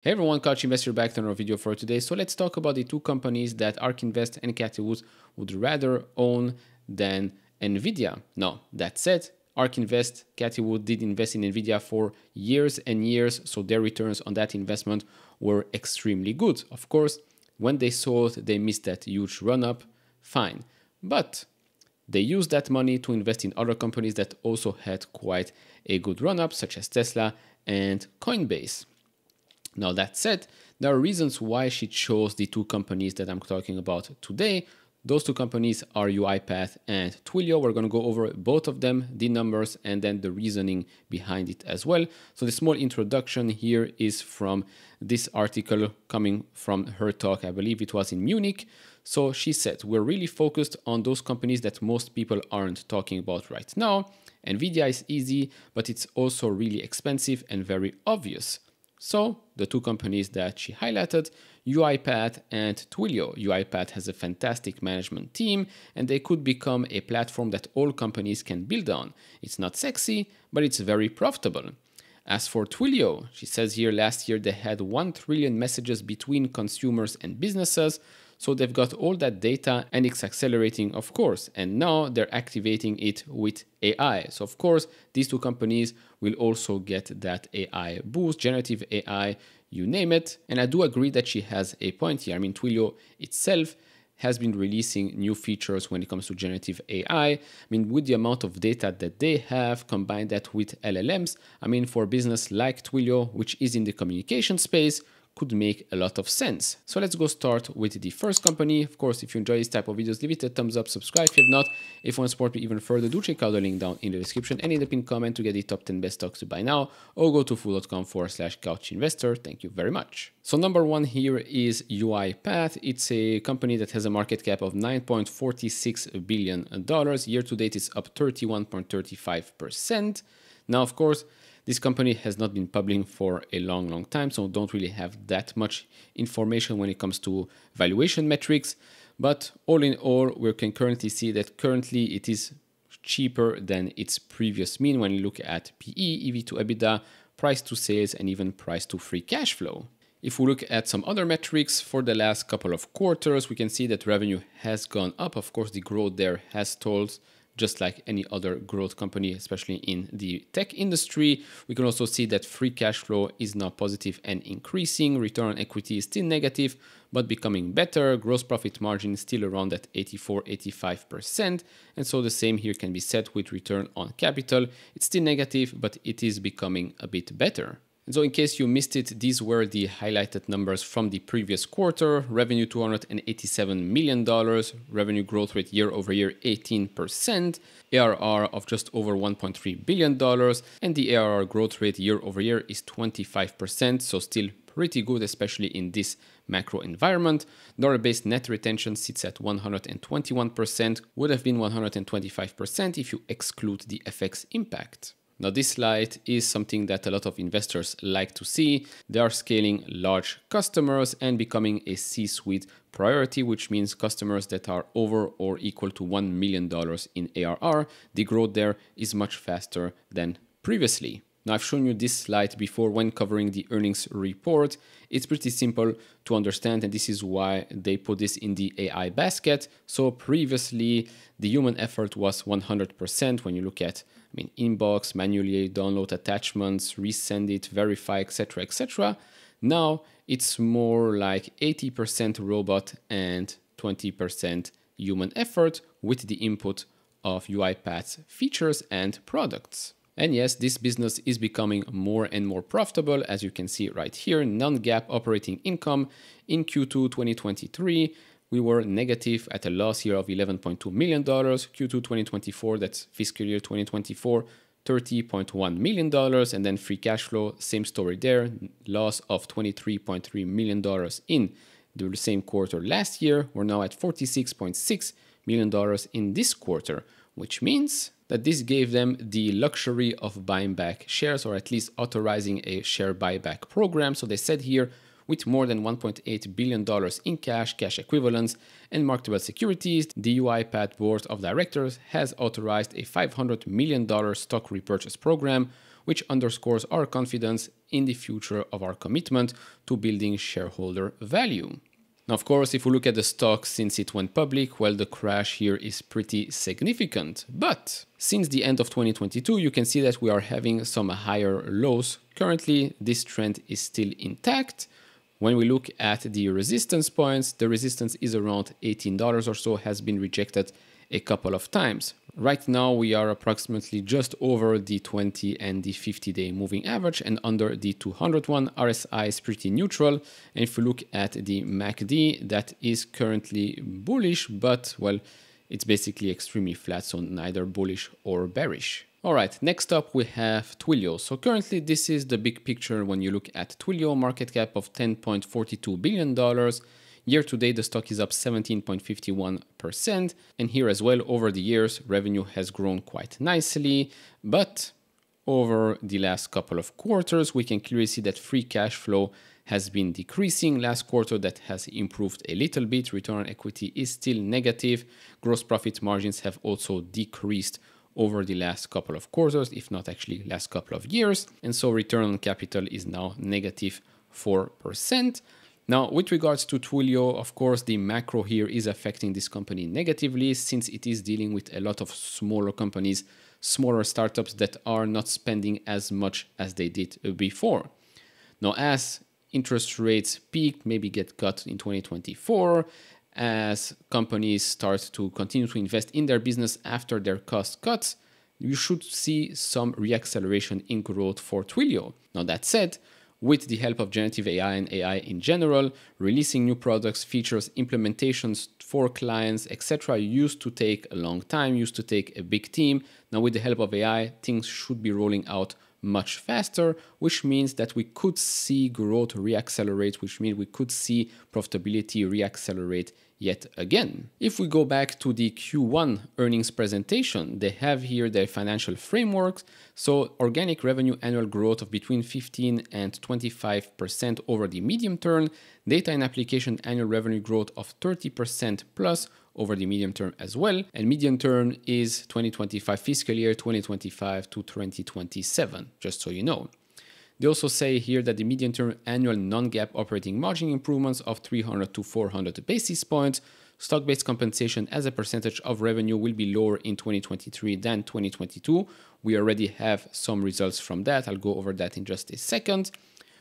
Hey everyone, Couch Investor back to another video for today. So let's talk about the two companies that ARK Invest and Cathie would rather own than Nvidia. Now, that said, ARK Invest, Cathie did invest in Nvidia for years and years, so their returns on that investment were extremely good. Of course, when they sold, they missed that huge run-up, fine. But they used that money to invest in other companies that also had quite a good run-up, such as Tesla and Coinbase. Now, that said, there are reasons why she chose the two companies that I'm talking about today. Those two companies are UiPath and Twilio. We're going to go over both of them, the numbers, and then the reasoning behind it as well. So the small introduction here is from this article coming from her talk. I believe it was in Munich. So she said, we're really focused on those companies that most people aren't talking about right now. Nvidia is easy, but it's also really expensive and very obvious. So the two companies that she highlighted, UiPath and Twilio. UiPath has a fantastic management team and they could become a platform that all companies can build on. It's not sexy, but it's very profitable. As for Twilio, she says here last year they had 1 trillion messages between consumers and businesses. So they've got all that data and it's accelerating, of course. And now they're activating it with AI. So of course, these two companies will also get that AI boost, generative AI, you name it. And I do agree that she has a point here. I mean, Twilio itself has been releasing new features when it comes to generative AI. I mean, with the amount of data that they have, combine that with LLMs, I mean, for a business like Twilio, which is in the communication space, could make a lot of sense. So let's go start with the first company. Of course, if you enjoy this type of videos, leave it a thumbs up, subscribe if you have not. If you want to support me even further, do check out the link down in the description and in the pinned comment to get the top 10 best stocks to buy now, or go to fool.com/couchinvestor. Thank you very much. So number one here is UiPath. It's a company that has a market cap of $9.46 billion. Year to date, it's up 31.35%. Now, of course, this company has not been public for a long time, so don't really have that much information when it comes to valuation metrics. But all in all, we can currently see that currently it is cheaper than its previous mean when you look at PE, EV to EBITDA, price to sales, and even price to free cash flow. If we look at some other metrics for the last couple of quarters, we can see that revenue has gone up. Of course, the growth there has stalled, just like any other growth company, especially in the tech industry. We can also see that free cash flow is now positive and increasing. Return on equity is still negative, but becoming better. Gross profit margin is still around that 84-85%. And so the same here can be said with return on capital. It's still negative, but it is becoming a bit better. And so in case you missed it, these were the highlighted numbers from the previous quarter. Revenue $287 million, revenue growth rate year over year 18%, ARR of just over $1.3 billion, and the ARR growth rate year over year is 25%, so still pretty good, especially in this macro environment. Dollar-based net retention sits at 121%, would have been 125% if you exclude the FX impact. Now, this slide is something that a lot of investors like to see. They are scaling large customers and becoming a C-suite priority, which means customers that are over or equal to $1 million in ARR. The growth there is much faster than previously. Now, I've shown you this slide before when covering the earnings report. It's pretty simple to understand, and this is why they put this in the AI basket. So previously, the human effort was 100% when you look at inbox, manually download attachments, resend it, verify, etc., etc. Now it's more like 80% robot and 20% human effort with the input of UiPath's features and products. And yes, this business is becoming more and more profitable, as you can see right here. Non-GAAP operating income in Q2 2023, we were negative at a loss here of $11.2 million. Q2 2024, that's fiscal year 2024, $30.1 million. And then free cash flow, same story there, loss of $23.3 million in the same quarter last year. We're now at $46.6 million in this quarter, which means that this gave them the luxury of buying back shares, or at least authorizing a share buyback program. So they said here, with more than $1.8 billion in cash, cash equivalents, and marketable securities, the UiPath Board of Directors has authorized a $500 million stock repurchase program, which underscores our confidence in the future of our commitment to building shareholder value. Now, of course, if we look at the stock since it went public, well, the crash here is pretty significant. But since the end of 2022, you can see that we are having some higher lows. Currently, this trend is still intact. When we look at the resistance points, the resistance is around $18 or so, has been rejected a couple of times. Right now, we are approximately just over the 20 and the 50-day moving average and under the 201. RSI is pretty neutral. And if you look at the MACD, that is currently bullish, but well, it's basically extremely flat, so neither bullish or bearish. All right, next up we have Twilio. So currently this is the big picture when you look at Twilio, market cap of $10.42 billion. Year to date, the stock is up 17.51%. And here as well, over the years, revenue has grown quite nicely. But over the last couple of quarters, we can clearly see that free cash flow has been decreasing. Last quarter, that has improved a little bit. Return on equity is still negative. Gross profit margins have also decreased over the last couple of quarters, if not actually last couple of years. And so return on capital is now negative 4%. Now, with regards to Twilio, of course, the macro here is affecting this company negatively since it is dealing with a lot of smaller companies, smaller startups that are not spending as much as they did before. Now, as interest rates peak, maybe get cut in 2024, as companies start to continue to invest in their business after their cost cuts, you should see some reacceleration in growth for Twilio. Now, that said, with the help of generative AI and AI in general, releasing new products, features, implementations for clients, etc. used to take a long time, used to take a big team. Now with the help of AI, things should be rolling out much faster, which means that we could see growth reaccelerate, which means we could see profitability reaccelerate yet again. If we go back to the Q1 earnings presentation, they have here their financial frameworks. So organic revenue annual growth of between 15 and 25% over the medium term, data and application annual revenue growth of 30% plus over the medium term as well. And medium term is 2025 fiscal year 2025 to 2027, just so you know. They also say here that the medium-term annual non-GAAP operating margin improvements of 300 to 400 basis points, stock-based compensation as a percentage of revenue will be lower in 2023 than 2022. We already have some results from that. I'll go over that in just a second.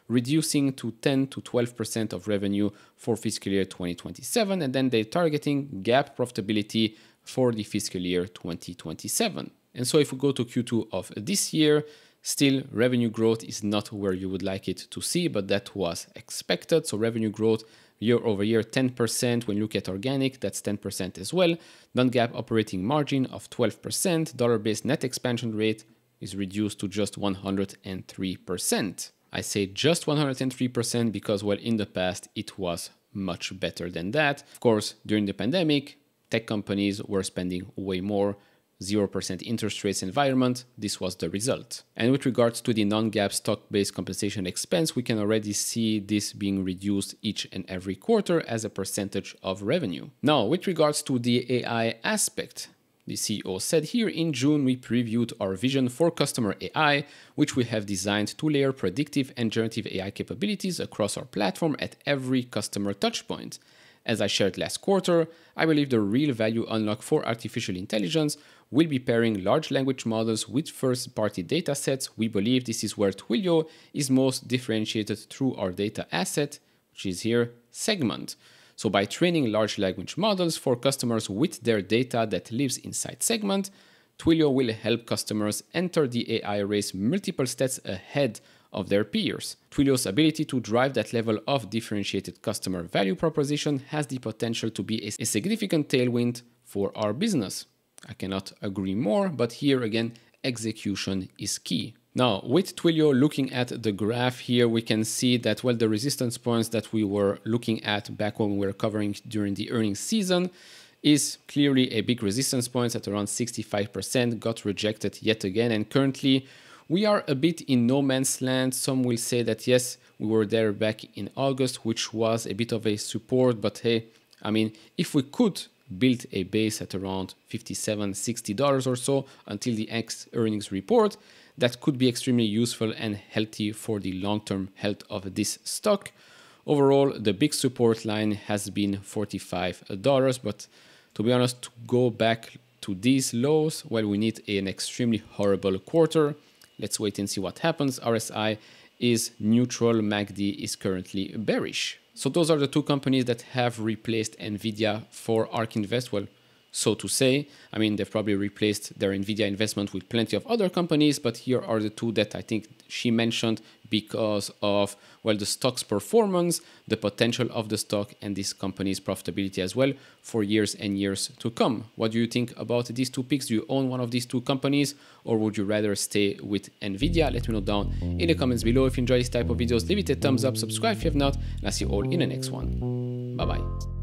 Reducing to 10 to 12% of revenue for fiscal year 2027, and then they're targeting GAAP profitability for the fiscal year 2027. And so if we go to Q2 of this year, still, revenue growth is not where you would like it to see, but that was expected. So revenue growth year over year, 10%. When you look at organic, that's 10% as well. Non-GAAP operating margin of 12%. Dollar-based net expansion rate is reduced to just 103%. I say just 103% because, well, in the past, it was much better than that. Of course, during the pandemic, tech companies were spending way more. 0% interest rates environment, this was the result. And with regards to the non-GAAP stock-based compensation expense, we can already see this being reduced each and every quarter as a percentage of revenue. Now, with regards to the AI aspect, the CEO said here in June, we previewed our vision for customer AI, which we have designed to layer predictive and generative AI capabilities across our platform at every customer touchpoint. As I shared last quarter, I believe the real value unlock for artificial intelligence will be pairing large language models with first-party datasets. We believe this is where Twilio is most differentiated through our data asset, which is here Segment. So by training large language models for customers with their data that lives inside Segment, Twilio will help customers enter the AI race multiple steps ahead of their peers. Twilio's ability to drive that level of differentiated customer value proposition has the potential to be a significant tailwind for our business. I cannot agree more, but here again, execution is key. Now, with Twilio, looking at the graph here, we can see that, well, the resistance points that we were looking at back when we were covering during the earnings season is clearly a big resistance point at around 65%, got rejected yet again, and currently we are a bit in no man's land. Some will say that yes, we were there back in August, which was a bit of a support, but hey, I mean, if we could build a base at around $57, $60 or so until the next earnings report, that could be extremely useful and healthy for the long-term health of this stock. Overall, the big support line has been $45, but to be honest, to go back to these lows, well, we need an extremely horrible quarter. Let's wait and see what happens. RSI is neutral, MACD is currently bearish. So those are the two companies that have replaced Nvidia for ARK Invest. Well, so to say, I mean, they've probably replaced their Nvidia investment with plenty of other companies, but here are the two that I think she mentioned because of, well, the stock's performance, the potential of the stock, and this company's profitability as well for years and years to come. What do you think about these two picks? Do you own one of these two companies, or would you rather stay with Nvidia? Let me know down in the comments below. If you enjoy this type of videos, leave it a thumbs up, subscribe if you have not, and I'll see you all in the next one. Bye-bye.